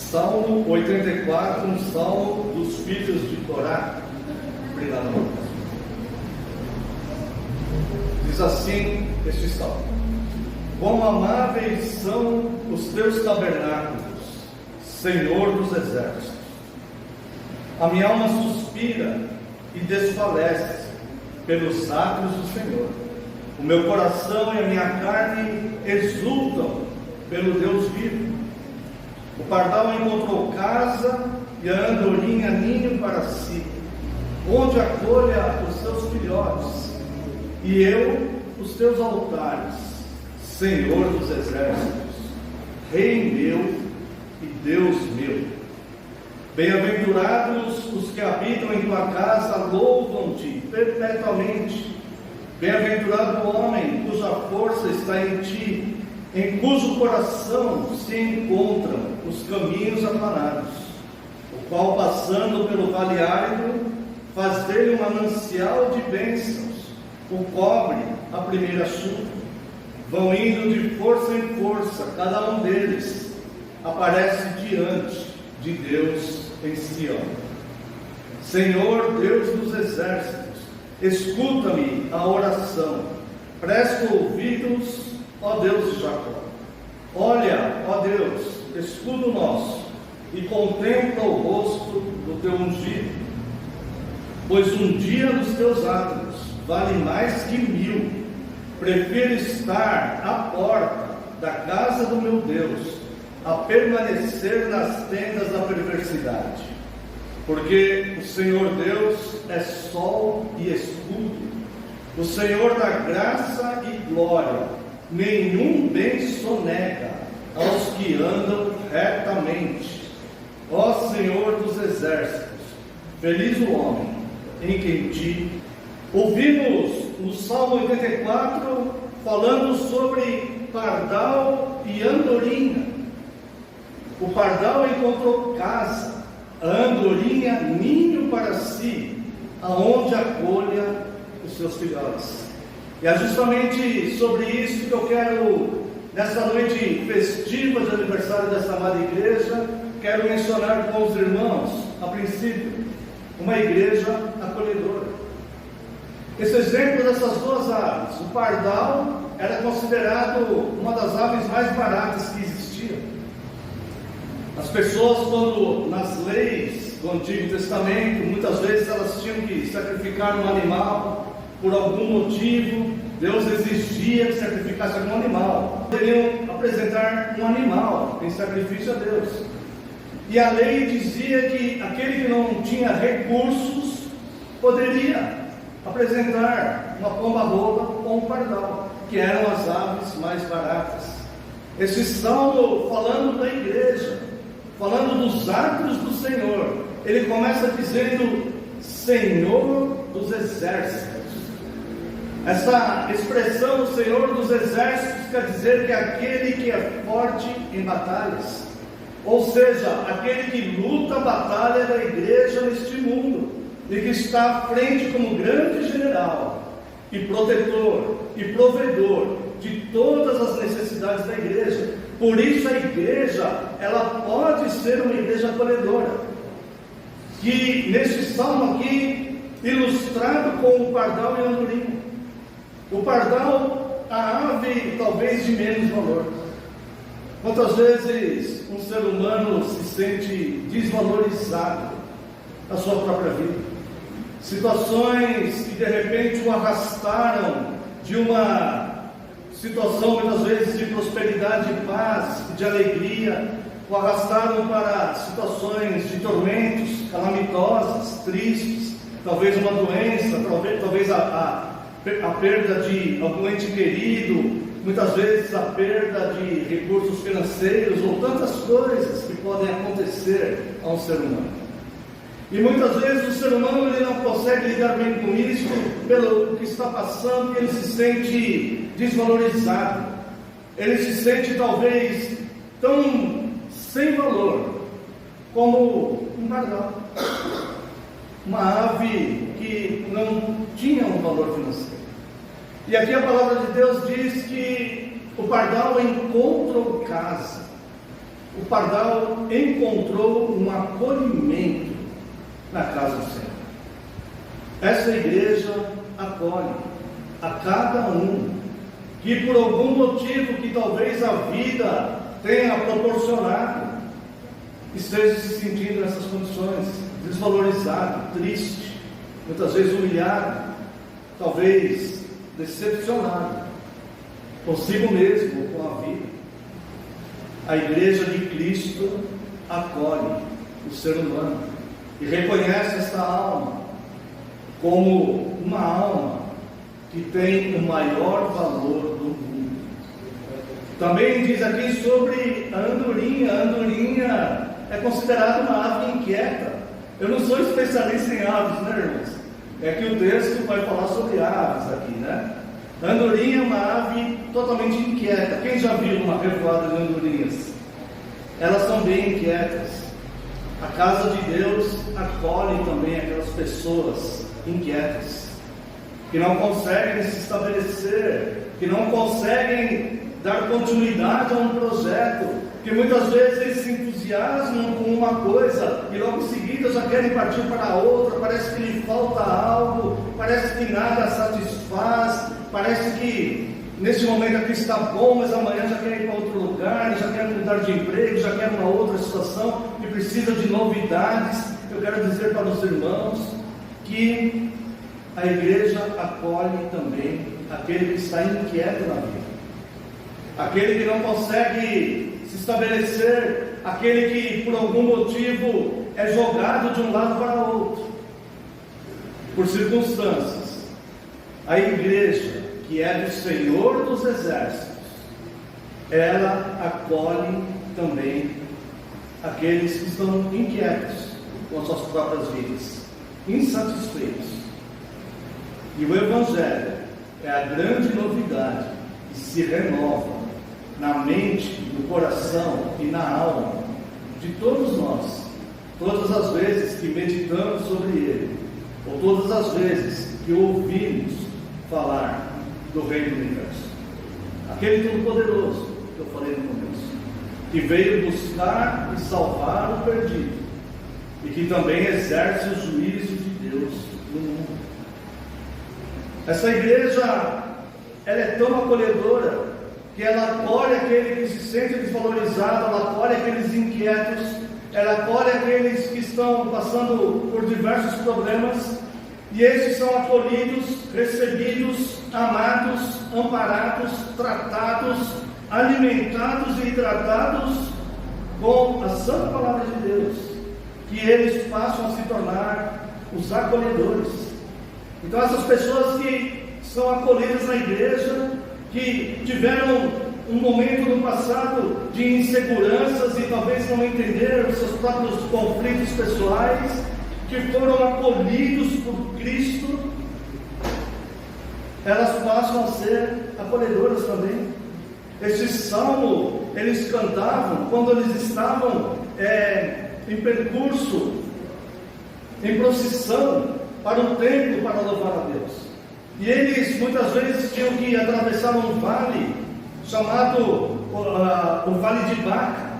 Salmo 84, um salmo dos filhos de Corá. Obrigado, irmão. Diz assim este salmo: quão amáveis são os teus tabernáculos, Senhor dos exércitos. A minha alma suspira e desfalece pelos atos do Senhor. O meu coração e a minha carne exultam pelo Deus vivo. O pardal encontrou casa e a andorinha ninho para si, onde acolha os seus filhotes, e eu os teus altares, Senhor dos exércitos, Rei meu e Deus meu. Bem-aventurados os que habitam em tua casa, louvam-te perpetuamente. Bem-aventurado o homem cuja força está em ti, em cujo coração se encontram os caminhos aplanados, o qual, passando pelo vale árido, faz dele um manancial de bênçãos, o cobre a primeira chuva. Vão indo de força em força, cada um deles aparece diante de Deus em Sião. Senhor Deus dos exércitos, escuta-me a oração, presta ouvidos, ó Deus de Jacó. Olha, ó Deus, escudo nosso, e contempla o rosto do teu ungido. Pois um dia dos teus átrios vale mais que 1000. Prefiro estar à porta da casa do meu Deus, a permanecer nas tendas da perversidade. Porque o Senhor Deus é sol e escudo, o Senhor da graça e glória. Nenhum bem sonega aos que andam retamente. Ó Senhor dos exércitos, feliz o homem em quem ti. Ouvimos no Salmo 84 falando sobre pardal e andorinha. O pardal encontrou casa, a andorinha ninho para si, aonde acolha os seus filhotes. E é justamente sobre isso que eu quero, nessa noite festiva de aniversário dessa amada igreja, quero mencionar com os irmãos, a princípio, uma igreja acolhedora. Esse exemplo dessas duas aves, o pardal era considerado uma das aves mais baratas que existiam. As pessoas, quando nas leis do Antigo Testamento, muitas vezes elas tinham que sacrificar um animal. Por algum motivo, Deus exigia que sacrificasse algum animal. Poderiam apresentar um animal em sacrifício a Deus. E a lei dizia que aquele que não tinha recursos poderia apresentar uma pomba-rola ou um pardal, que eram as aves mais baratas. Esse salmo, falando da igreja, falando dos atos do Senhor, ele começa dizendo: Senhor dos exércitos. Essa expressão, o Senhor dos exércitos, quer dizer que é aquele que é forte em batalhas, ou seja, aquele que luta a batalha da igreja neste mundo, e que está à frente como grande general, e protetor, e provedor de todas as necessidades da igreja. Por isso a igreja, ela pode ser uma igreja acolhedora, que neste salmo aqui, ilustrado com o pardal e a andorinha. O pardal, a ave talvez de menos valor. Quantas vezes um ser humano se sente desvalorizado na sua própria vida? Situações que de repente o arrastaram de uma situação muitas vezes de prosperidade, de paz, de alegria, o arrastaram para situações de tormentos calamitosas, tristes, talvez uma doença, talvez a perda de algum ente querido, muitas vezes a perda de recursos financeiros, ou tantas coisas que podem acontecer a um ser humano. E muitas vezes o ser humano ele não consegue lidar bem com isso, pelo que está passando, ele se sente desvalorizado, ele se sente talvez tão sem valor como um pardal, uma ave que não tinha um valor financeiro. E aqui a palavra de Deus diz que o pardal encontrou casa. o pardal encontrou um acolhimento na casa do Senhor. Essa igreja acolhe a cada um que por algum motivo que talvez a vida tenha proporcionado, esteja se sentindo nessas condições, desvalorizado, triste, muitas vezes humilhado, talvez decepcionado consigo mesmo, com a vida. A igreja de Cristo acolhe o ser humano e reconhece esta alma como uma alma que tem o maior valor do mundo. Também diz aqui sobre a andorinha. A andorinha é considerada uma ave inquieta. Eu não sou especialista em aves, né, irmãos? É que o texto vai falar sobre aves aqui, né? A andorinha é uma ave totalmente inquieta. Quem já viu uma revoada de andorinhas? Elas são bem inquietas. A casa de Deus acolhe também aquelas pessoas inquietas, que não conseguem se estabelecer, que não conseguem dar continuidade a um projeto, que muitas vezes se entusiasmam com uma coisa e logo em seguida já querem partir para outra. Parece que lhe falta algo, parece que nada satisfaz, parece que nesse momento aqui está bom, mas amanhã já quer ir para outro lugar, já quer mudar de emprego, já quer uma outra situação e precisa de novidades. Eu quero dizer para os irmãos que a igreja acolhe também aquele que está inquieto na vida, aquele que não consegue se estabelecer, aquele que por algum motivo é jogado de um lado para o outro, por circunstâncias. A igreja, que é do Senhor dos Exércitos, ela acolhe também aqueles que estão inquietos com as suas próprias vidas, insatisfeitos. E o Evangelho é a grande novidade que se renova na mente, no coração e na alma de todos nós, todas as vezes que meditamos sobre ele, ou todas as vezes que ouvimos falar do Rei do Universo, aquele Todo-Poderoso que eu falei no começo, que veio buscar e salvar o perdido, e que também exerce o juízo de Deus no mundo. Essa igreja, ela é tão acolhedora, que ela acolhe aquele que se sente desvalorizado, ela acolhe aqueles inquietos, ela acolhe aqueles que estão passando por diversos problemas, e esses são acolhidos, recebidos, amados, amparados, tratados, alimentados e hidratados com a santa palavra de Deus, que eles passam a se tornar os acolhedores. Então essas pessoas que são acolhidas na igreja, que tiveram um momento no passado de inseguranças e talvez não entenderam os seus próprios conflitos pessoais, que foram acolhidos por Cristo, elas passam a ser acolhedoras também. Esse salmo eles cantavam quando eles estavam em percurso, em procissão para um templo para louvar a Deus. E eles muitas vezes tinham que atravessar um vale chamado o Vale de Baca,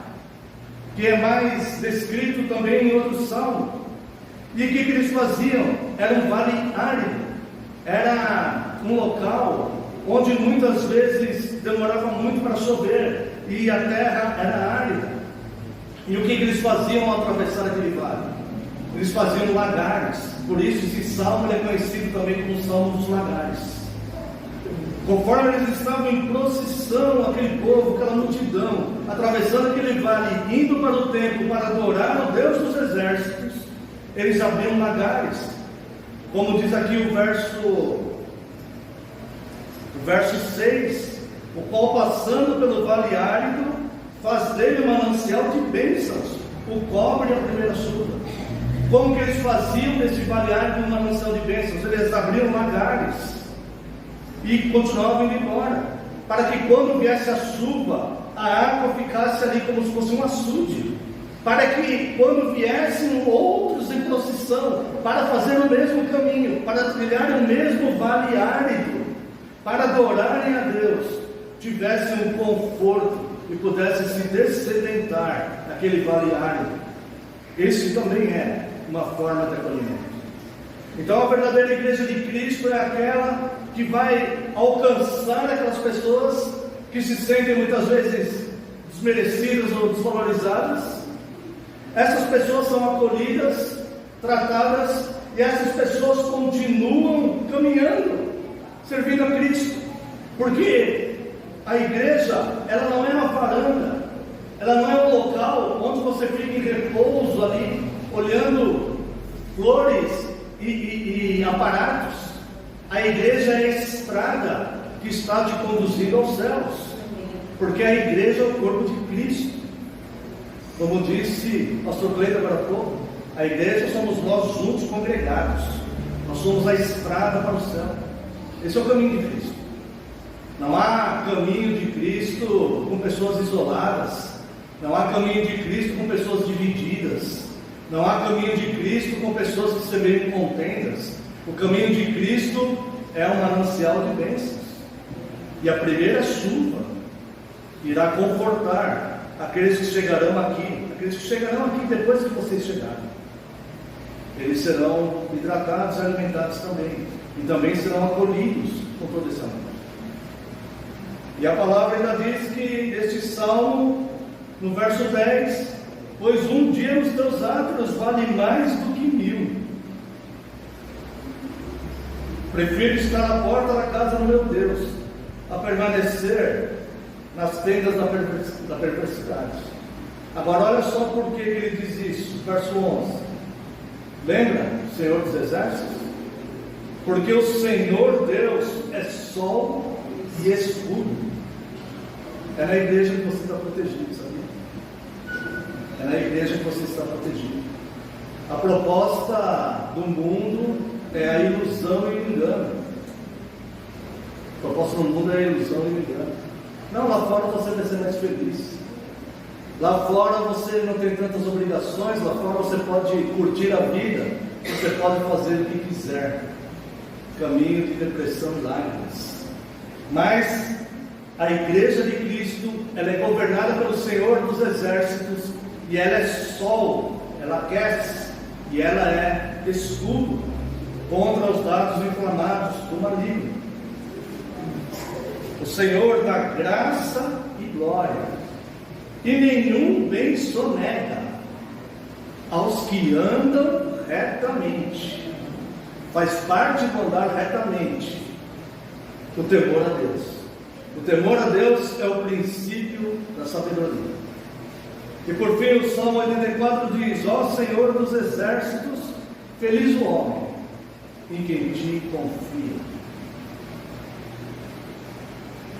que é mais descrito também em outro salmo. E o que eles faziam? Era um vale árido, era um local onde muitas vezes demorava muito para chover e a terra era árida. E o que eles faziam ao atravessar aquele vale? Eles faziam lagares. Por isso esse salmo é conhecido também como o Salmo dos Lagares. Conforme eles estavam em procissão, aquele povo, aquela multidão, atravessando aquele vale, indo para o templo para adorar o Deus dos exércitos, eles abriam lagares, como diz aqui o verso 6, o qual passando pelo vale árido, faz dele um manancial de bênçãos, o cobre a primeira chuva. Como que eles faziam desse vale árido um manancial de bênçãos? Eles abriam lagares e continuavam indo embora, para que quando viesse a chuva, a água ficasse ali como se fosse um açude, para que quando viessem outros em procissão, para fazer o mesmo caminho, para trilhar o mesmo vale árido, para adorarem a Deus, tivessem um conforto e pudesse se dessedentar naquele vale árido. Esse também é uma forma de acolhimento. Então, a verdadeira igreja de Cristo é aquela que vai alcançar aquelas pessoas que se sentem muitas vezes desmerecidas ou desvalorizadas. Essas pessoas são acolhidas, tratadas, e essas pessoas continuam caminhando, servindo a Cristo, porque a igreja, ela não é uma varanda, ela não é um local onde você fica em repouso ali, olhando flores e aparatos. A igreja é a estrada que está te conduzindo aos céus, porque a igreja é o corpo de Cristo. Como disse o pastor Cleiton agora há pouco, a igreja somos nós juntos congregados, nós somos a estrada para o céu. Esse é o caminho de Cristo. Não há caminho de Cristo com pessoas isoladas, não há caminho de Cristo com pessoas divididas, não há caminho de Cristo com pessoas que se semeiam contendas. O caminho de Cristo é um manancial de bênçãos, e a primeira chuva irá confortar aqueles que chegarão aqui, depois que vocês chegarem. Eles serão hidratados e alimentados também, e também serão acolhidos com todo esse amor. E a palavra ainda diz que este salmo, no verso 10, pois um dia nos teus átrios vale mais do que 1000. Prefiro estar na porta da casa do meu Deus, a permanecer nas tendas da perversidade. Agora olha só por que ele diz isso, verso 11. Lembra, Senhor dos Exércitos? Porque o Senhor Deus é sol e escudo. É na igreja que você está protegido, sabia? É na igreja que você está protegido. A proposta do mundo é a ilusão e o engano. A proposta do mundo é a ilusão e o engano. Não, lá fora você vai ser mais feliz. Lá fora você não tem tantas obrigações, lá fora você pode curtir a vida, você pode fazer o que quiser. Caminho de depressão e lágrimas. Mas a igreja de Cristo, ela é governada pelo Senhor dos Exércitos, e ela é sol, ela aquece, e ela é escudo contra os dardos inflamados do maligno. O Senhor dá graça e glória, e nenhum bem sonega aos que andam retamente. Faz parte do andar retamente o temor a Deus. O temor a Deus é o princípio da sabedoria. E por fim o Salmo 84 diz: ó Senhor dos Exércitos, feliz o homem em quem te confia.